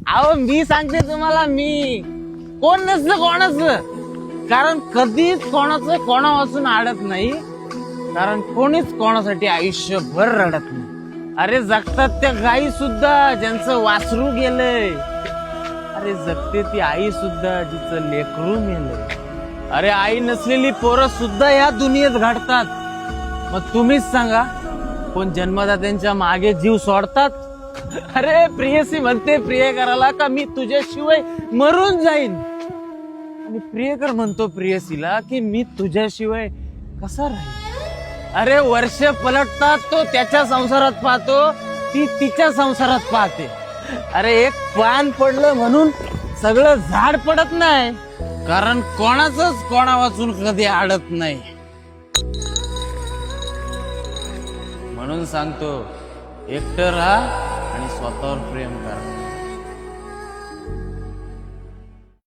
अहो मी सांगते तुम्हाला, मी कोण नसतं कोणाचं, कारण कधीच कोणाचं कोणापासून अडत नाही, कारण कोणीच कोणासाठी आयुष्यभर रडत नाही. अरे जगतात त्या गायी सुद्धा ज्यांचं वासरू गेलंय, अरे जगते ती आई सुद्धा जिचं लेकरू मेलंय. अरे आई नसलेली पोरं सुद्धा या दुनियेत घडतात. मग तुम्हीच सांगा, कोण जन्मदात्यांच्या मागे जीव सोडतात? अरे प्रियसी म्हणते प्रियकराला का मी तुझ्याशिवाय मरून जाईन, आणि प्रियकर म्हणतो प्रियसीला की मी तुझ्याशिवाय कसा राहील. अरे वर्ष पलटतात, तो त्याच्या संसारात पाहतो, ती तिच्या संसारात पाहते. अरे एक पान पडलं म्हणून सगळं झाड पडत नाही, कारण कोणाचंच कोणा वाचून कधी अडत नाही. म्हणून सांगतो, एकटं राहा आणि स्वतःवर प्रेम करा.